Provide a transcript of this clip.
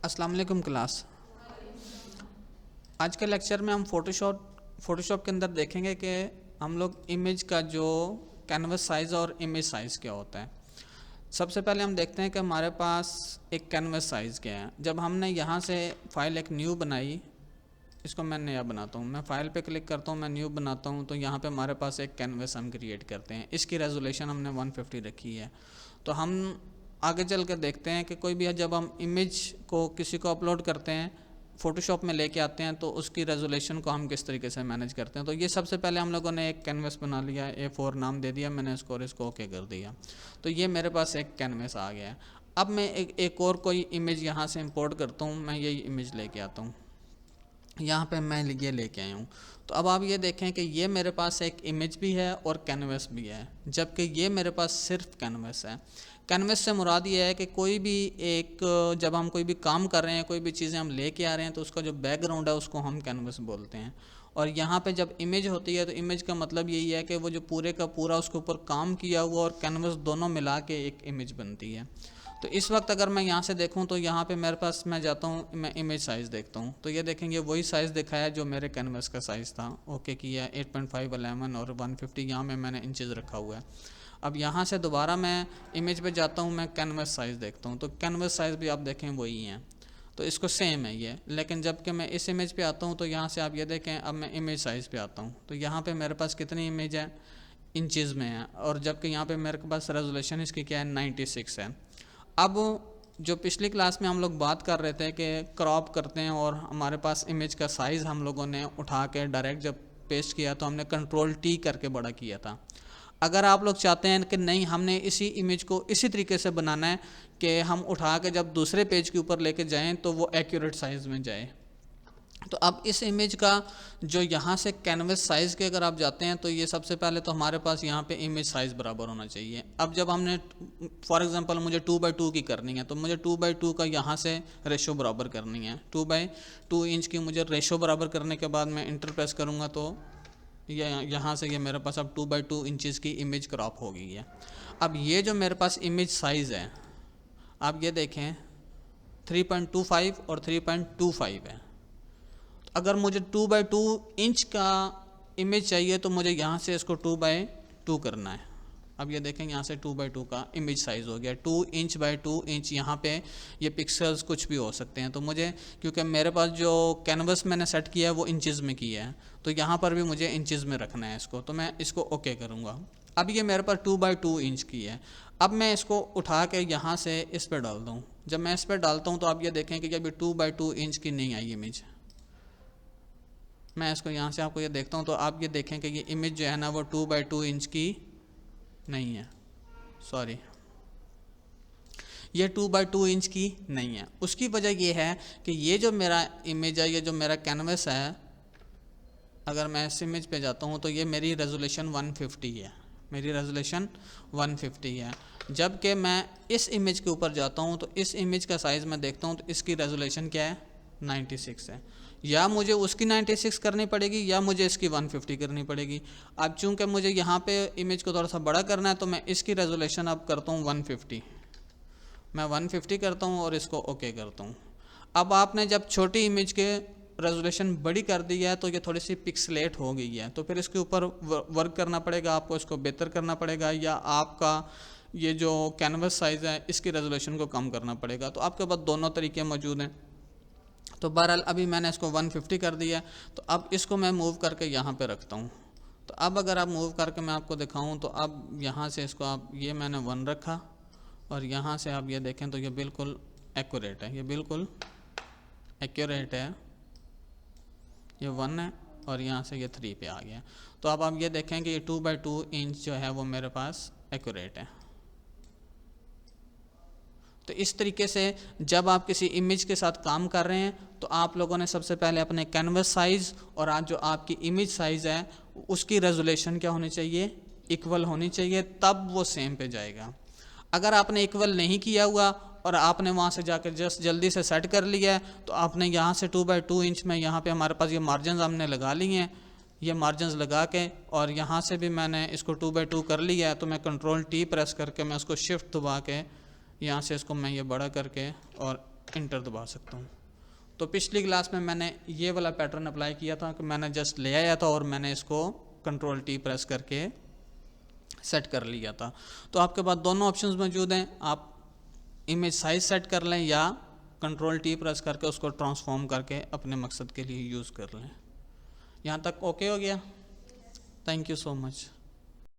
अस्सलाम वालेकुम क्लास। आज के लेक्चर में हम फ़ोटोशॉप के अंदर देखेंगे कि हम लोग इमेज का जो कैनवस साइज़ और इमेज साइज़ क्या होता है। सबसे पहले हम देखते हैं कि हमारे पास एक कैनवस साइज़ क्या है। जब हमने यहाँ से फ़ाइल एक न्यू बनाई, इसको मैं नया बनाता हूँ, मैं फ़ाइल पे क्लिक करता हूँ, मैं न्यू बनाता हूँ, तो यहाँ पे हमारे पास एक कैनवस हम क्रिएट करते हैं। इसकी रेजोल्यूशन हमने 150 रखी है। तो हम आगे चल कर देखते हैं कि कोई भी जब हम इमेज को किसी को अपलोड करते हैं, फ़ोटोशॉप में लेके आते हैं, तो उसकी रेजोल्यूशन को हम किस तरीके से मैनेज करते हैं। तो ये सबसे पहले हम लोगों ने एक कैनवस बना लिया, A4 नाम दे दिया मैंने इसको और इसको ओके कर दिया। तो ये मेरे पास एक कैनवस आ गया है। अब मैं एक और कोई इमेज यहाँ से इंपोर्ट करता हूँ, मैं यही इमेज लेके आता हूँ, यहाँ पे मैं ये लेके आया हूँ। तो अब आप ये देखें कि ये मेरे पास एक इमेज भी है और कैनवस भी है, जबकि ये मेरे पास सिर्फ कैनवस है। कैनवस से मुराद ये है कि कोई भी एक, जब हम कोई भी काम कर रहे हैं, कोई भी चीज़ें हम लेके आ रहे हैं, तो उसका जो बैकग्राउंड है उसको हम कैनवस बोलते हैं। और यहाँ पे जब इमेज होती है तो इमेज का मतलब यही है कि वो जो पूरे का पूरा उसके ऊपर काम किया हुआ और कैनवस दोनों मिला के एक इमेज बनती है। तो इस वक्त अगर मैं यहाँ से देखूँ तो यहाँ पे मेरे पास, मैं जाता हूँ, मैं इमेज साइज़ देखता हूँ, तो ये देखेंगे वही साइज़ दिखाया जो मेरे कैनवस का साइज़ था। ओके किया, 8.5 11 और 150 यहाँ में मैंने इंचज़ रखा हुआ है। अब यहाँ से दोबारा मैं इमेज पे जाता हूँ, मैं कैनवस साइज़ देखता हूँ, तो कैनवस साइज़ भी आप देखें वही हैं, तो इसको सेम है ये। लेकिन जबकि मैं इस इमेज पे आता हूँ तो यहाँ से आप ये देखें, अब मैं इमेज साइज़ पे आता हूँ तो यहाँ पे मेरे पास कितनी इमेज है, इंचज़ में है, और जबकि यहाँ पे मेरे पास रेजोल्यूशन इसकी क्या है, 96 है। अब जो पिछली क्लास में हम लोग बात कर रहे थे कि क्रॉप करते हैं और हमारे पास इमेज का साइज़ हम लोगों ने उठा के डायरेक्ट जब पेस्ट किया तो हमने Ctrl+T करके बड़ा किया था। अगर आप लोग चाहते हैं कि नहीं, हमने इसी इमेज को इसी तरीके से बनाना है कि हम उठा के जब दूसरे पेज के ऊपर लेके जाएं तो वो एक्यूरेट साइज़ में जाए, तो अब इस इमेज का जो यहाँ से कैनवस साइज़ के अगर आप जाते हैं तो ये सबसे पहले तो हमारे पास यहाँ पे इमेज साइज़ बराबर होना चाहिए। अब जब हमने फॉर एग्जांपल मुझे 2x2 की करनी है तो मुझे 2x2 का यहाँ से रेशो बराबर करनी है। 2x2 इंच की मुझे रेशो बराबर करने के बाद मैं इंटर प्रेस करूँगा तो यहाँ से ये मेरे पास अब 2x2 इंचज़ की इमेज क्रॉप हो गई है। अब ये जो मेरे पास इमेज साइज़ है, आप ये देखें 3.25 और 3.25 है। अगर मुझे 2x2 इंच का इमेज चाहिए तो मुझे यहाँ से इसको 2x2 करना है। अब ये देखें यहाँ से 2x2 का इमेज साइज़ हो गया, 2 इंच बाई 2 इंच। यहाँ पे ये पिक्सल्स कुछ भी हो सकते हैं, तो मुझे, क्योंकि मेरे पास जो कैनवस मैंने सेट किया है वो इंचज़ में किया है, तो यहाँ पर भी मुझे इंचज़ में रखना है इसको, तो मैं इसको ओके करूँगा। अब ये मेरे पास 2x2 इंच की है। अब मैं इसको उठा के यहाँ से इस पर डाल दूँ। जब मैं इस पर डालता हूँ तो आप ये देखें कि अभी 2x2 इंच की नहीं आई इमेज। मैं इसको यहाँ से आपको ये देखता हूँ तो आप ये देखें कि ये इमेज जो है ना वो 2x2 इंच की नहीं है, सॉरी, ये 2x2 इंच की नहीं है। उसकी वजह ये है कि ये जो मेरा इमेज है, ये जो मेरा कैनवस है, अगर मैं इस इमेज पे जाता हूँ तो ये मेरी रेजोल्यूशन 150 है, मेरी रेजोल्यूशन 150 है। जबकि मैं इस इमेज के ऊपर जाता हूँ तो इस इमेज का साइज़ मैं देखता हूँ तो इसकी रेजोल्यूशन क्या है, 96 है। या मुझे उसकी 96 करनी पड़ेगी या मुझे इसकी 150 करनी पड़ेगी। अब चूंकि मुझे यहाँ पे इमेज को थोड़ा सा बड़ा करना है तो मैं इसकी रेजोल्यूशन अब करता हूँ 150, मैं 150 करता हूँ और इसको ओके करता हूँ। अब आपने जब छोटी इमेज के रेजोल्यूशन बड़ी कर दी है तो ये थोड़ी सी पिक्सलेट हो गई है, तो फिर इसके ऊपर वर्क करना पड़ेगा, आपको इसको बेहतर करना पड़ेगा, या आपका ये जो कैनवस साइज़ है इसकी रेजोल्यूशन को कम करना पड़ेगा। तो आपके पास दोनों तरीके मौजूद हैं। तो बहरहाल अभी मैंने इसको 150 कर दिया, तो अब इसको मैं मूव करके यहाँ पे रखता हूँ। तो अब अगर आप मूव करके मैं आपको दिखाऊँ तो अब यहाँ से इसको आप, ये मैंने 1 रखा और यहाँ से आप ये देखें तो ये बिल्कुल एक्यूरेट है, ये बिल्कुल एक्यूरेट है, ये 1 है और यहाँ से ये 3 पे आ गया। तो अब आप ये देखें कि ये 2x2 इंच जो है वो मेरे पास एक्यूरेट है। तो इस तरीके से जब आप किसी इमेज के साथ काम कर रहे हैं तो आप लोगों ने सबसे पहले अपने कैनवस साइज़ और आज जो आपकी इमेज साइज़ है उसकी रेजोल्यूशन क्या होनी चाहिए, इक्वल होनी चाहिए, तब वो सेम पे जाएगा। अगर आपने इक्वल नहीं किया हुआ और आपने वहाँ से जाकर जस्ट जल्दी से सेट कर लिया है तो आपने यहाँ से 2x2 इंच में यहाँ पे हमारे पास ये मार्जिन हमने लगा लिए हैं, ये मार्जिन लगा के, और यहाँ से भी मैंने इसको 2x2 कर लिया है, तो मैं Ctrl+T प्रेस करके मैं उसको शिफ्ट दबा के यहाँ से इसको मैं ये बड़ा करके और इंटर दबा सकता हूँ। तो पिछली क्लास में मैंने ये वाला पैटर्न अप्लाई किया था कि मैंने जस्ट ले आया था और मैंने इसको कंट्रोल टी प्रेस करके सेट कर लिया था। तो आपके पास दोनों ऑप्शंस मौजूद हैं, आप इमेज साइज सेट कर लें या कंट्रोल टी प्रेस करके उसको ट्रांसफॉर्म करके अपने मकसद के लिए यूज़ कर लें। यहाँ तक ओके हो गया? Thank you so much.